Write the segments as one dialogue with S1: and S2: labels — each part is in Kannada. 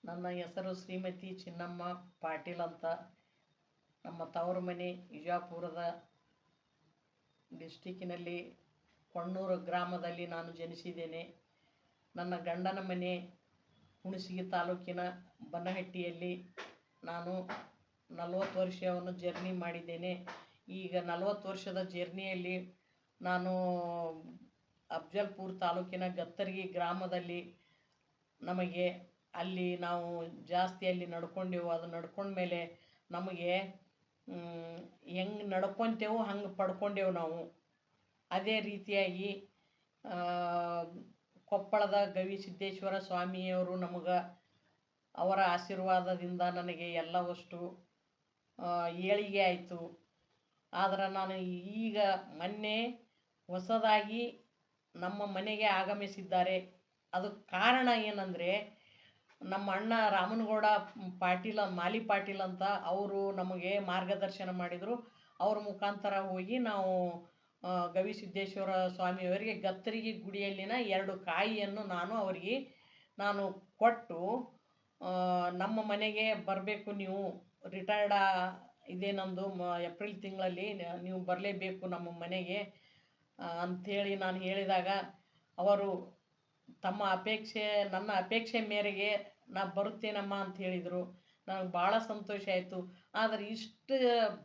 S1: ನನ್ನ ಹೆಸರು ಶ್ರೀಮತಿ ಚಿನ್ನಮ್ಮ ಪಾಟೀಲ್ ಅಂತ. ನಮ್ಮ ತವರು ಮನೆ ವಿಜಯಪುರದ ಡಿಸ್ಟಿಕ್ಕಿನಲ್ಲಿ ಕೊಣ್ಣೂರು ಗ್ರಾಮದಲ್ಲಿ ನಾನು ಜನಿಸಿದ್ದೇನೆ. ನನ್ನ ಗಂಡನ ಮನೆ ಹುಣಸಗಿ ತಾಲೂಕಿನ ಬನಹಟ್ಟಿಯಲ್ಲಿ. ನಾನು 40 ವರ್ಷವನ್ನು ಜರ್ನಿ ಮಾಡಿದ್ದೇನೆ. ಈಗ 40 ವರ್ಷದ ಜರ್ನಿಯಲ್ಲಿ ನಾನು ಅಫ್ಜಲ್ಪುರ ತಾಲೂಕಿನ ಗತ್ತರ್ಗಿ ಗ್ರಾಮದಲ್ಲಿ ನಮಗೆ ಅಲ್ಲಿ ನಾವು ಜಾಸ್ತಿ ಅಲ್ಲಿ ನಡ್ಕೊಂಡೆವು. ಅದು ನಡ್ಕೊಂಡ್ಮೇಲೆ ನಮಗೆ ಹೆಂಗೆ ನಡ್ಕೊತೇವೋ ಹಂಗೆ ಪಡ್ಕೊಂಡೆವು ನಾವು. ಅದೇ ರೀತಿಯಾಗಿ ಕೊಪ್ಪಳದ ಗವಿಸಿದ್ದೇಶ್ವರ ಸ್ವಾಮಿಯವರು ನಮಗೆ ಅವರ ಆಶೀರ್ವಾದದಿಂದ ನನಗೆ ಎಲ್ಲವಷ್ಟು ಏಳಿಗೆ ಆಯಿತು. ಆದರೆ ನಾನು ಈಗ ಮೊನ್ನೆ ಹೊಸದಾಗಿ ನಮ್ಮ ಮನೆಗೆ ಆಗಮಿಸಿದ್ದಾರೆ. ಅದಕ್ಕೆ ಕಾರಣ ಏನಂದರೆ, ನಮ್ಮ ಅಣ್ಣ ರಾಮನಗೌಡ ಪಾಟೀಲ್ ಮಾಲಿ ಪಾಟೀಲ್ ಅಂತ ಅವರು ನಮಗೆ ಮಾರ್ಗದರ್ಶನ ಮಾಡಿದರು. ಅವ್ರ ಮುಖಾಂತರ ಹೋಗಿ ನಾವು ಗವಿಸಿದ್ದೇಶ್ವರ ಸ್ವಾಮಿಯವರಿಗೆ ಗತ್ತರಿಗೆ ಗುಡಿಯಲ್ಲಿನ 2 ಕಾಯಿಯನ್ನು ನಾನು ಕೊಟ್ಟು, ನಮ್ಮ ಮನೆಗೆ ಬರಬೇಕು, ನೀವು ರಿಟೈರ್ಡ್ ಇದೆ ನಮ್ಮದು ಏಪ್ರಿಲ್ ತಿಂಗಳಲ್ಲಿ, ನೀವು ಬರಲೇಬೇಕು ನಮ್ಮ ಮನೆಗೆ ಅಂಥೇಳಿ ನಾನು ಹೇಳಿದಾಗ ಅವರು ನನ್ನ ಅಪೇಕ್ಷೆ ಮೇರೆಗೆ ನಾ ಬರುತ್ತೇನಮ್ಮ ಅಂತ ಹೇಳಿದರು. ನನಗೆ ಭಾಳ ಸಂತೋಷ ಆಯಿತು. ಆದರೆ ಇಷ್ಟು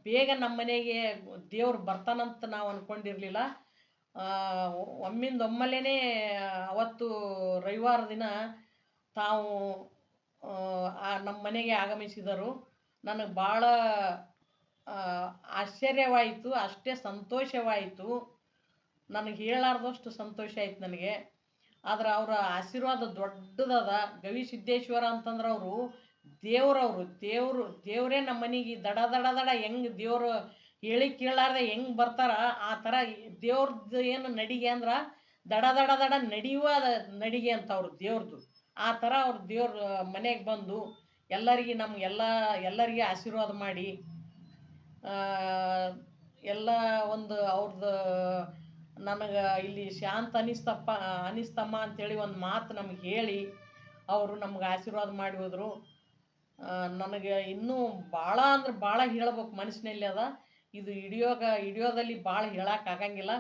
S1: ಬೇಗ ನಮ್ಮ ಮನೆಗೆ ದೇವ್ರು ಬರ್ತಾನಂತ ನಾವು ಅಂದ್ಕೊಂಡಿರಲಿಲ್ಲ. ಒಮ್ಮಿಂದೊಮ್ಮೆಲೇ ಅವತ್ತು ರವಿವಾರ ದಿನ ತಾವು ನಮ್ಮ ಮನೆಗೆ ಆಗಮಿಸಿದರು. ನನಗೆ ಭಾಳ ಆಶ್ಚರ್ಯವಾಯಿತು, ಅಷ್ಟೇ ಸಂತೋಷವಾಯಿತು. ನನಗೆ ಹೇಳಲಾರ್ದಷ್ಟು ಸಂತೋಷ ಆಯ್ತು ನನಗೆ. ಆದ್ರೆ ಅವರ ಆಶೀರ್ವಾದ ದೊಡ್ಡದದ. ಗವಿಸಿದ್ದೇಶ್ವರ ಅಂತಂದ್ರೆ ಅವರು ದೇವರೇ ನಮ್ಮ ಮನೆಗೆ ದಡ ದಡ ದಡ ಹೆಂಗೆ ದೇವರು ಹೇಳಿ ಕೇಳಾರ್ದೆ ಹೆಂಗೆ ಬರ್ತಾರ ಆ ಥರ ದೇವ್ರದ್ದು ಏನು ನಡಿಗೆ ಅಂದ್ರೆ ದಡ ದಡ ದಡ ನಡೆಯುವ ನಡಿಗೆ ಅಂತ ಅವ್ರ ದೇವ್ರದ್ದು. ಆ ಥರ ಅವ್ರ ದೇವ್ರ ಮನೆಗೆ ಬಂದು ಎಲ್ಲರಿಗೆ ಆಶೀರ್ವಾದ ಮಾಡಿ ಎಲ್ಲ ಒಂದು ಅವ್ರದ್ದು ನನಗೆ ಇಲ್ಲಿ ಶಾಂತ ಅನಿಸ್ತಮ್ಮ ಅಂಥೇಳಿ ಒಂದು ಮಾತು ನಮಗೆ ಹೇಳಿ ಅವರು ನಮ್ಗೆ ಆಶೀರ್ವಾದ ಮಾಡಿ ಹೋದರು. ನನಗೆ ಇನ್ನೂ ಭಾಳ ಅಂದ್ರೆ ಭಾಳ ಹೇಳ್ಬೇಕು ಮನಸ್ಸಿನಲ್ಲಿ ಅದ. ಇದು ಹಿಡಿಯೋದಲ್ಲಿ ಭಾಳ ಹೇಳೋಕ್ಕಾಗಂಗಿಲ್ಲ.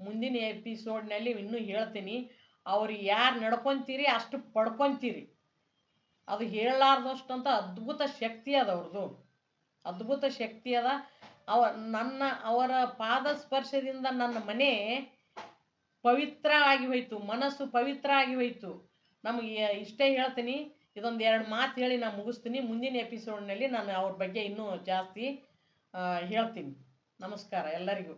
S1: ಮುಂದಿನ ಎಪಿಸೋಡ್ನಲ್ಲಿ ಇನ್ನೂ ಹೇಳ್ತೀನಿ. ಅವ್ರಿಗೆ ಯಾರು ನಡ್ಕೊತೀರಿ ಅಷ್ಟು ಪಡ್ಕೊತೀರಿ. ಅದು ಹೇಳಲಾರ್ದಷ್ಟಂತ ಅದ್ಭುತ ಶಕ್ತಿ ಅದ ಅವ್ರದ್ದು, ಅದ್ಭುತ ಶಕ್ತಿ ಅದ. ಅವರ ಪಾದ ಸ್ಪರ್ಶದಿಂದ ನನ್ನ ಮನೆ ಪವಿತ್ರ ಆಗಿ ಹೋಯಿತು, ಮನಸ್ಸು ಪವಿತ್ರ ಆಗಿ ಹೋಯಿತು. ನಮಗೆ ಇಷ್ಟೇ ಹೇಳ್ತೀನಿ. ಇದೊಂದು 2 ಮಾತು ಹೇಳಿ ನಾನು ಮುಗಿಸ್ತೀನಿ. ಮುಂದಿನ ಎಪಿಸೋಡ್ನಲ್ಲಿ ನಾನು ಅವ್ರ ಬಗ್ಗೆ ಇನ್ನೂ ಜಾಸ್ತಿ ಹೇಳ್ತೀನಿ. ನಮಸ್ಕಾರ ಎಲ್ಲರಿಗೂ.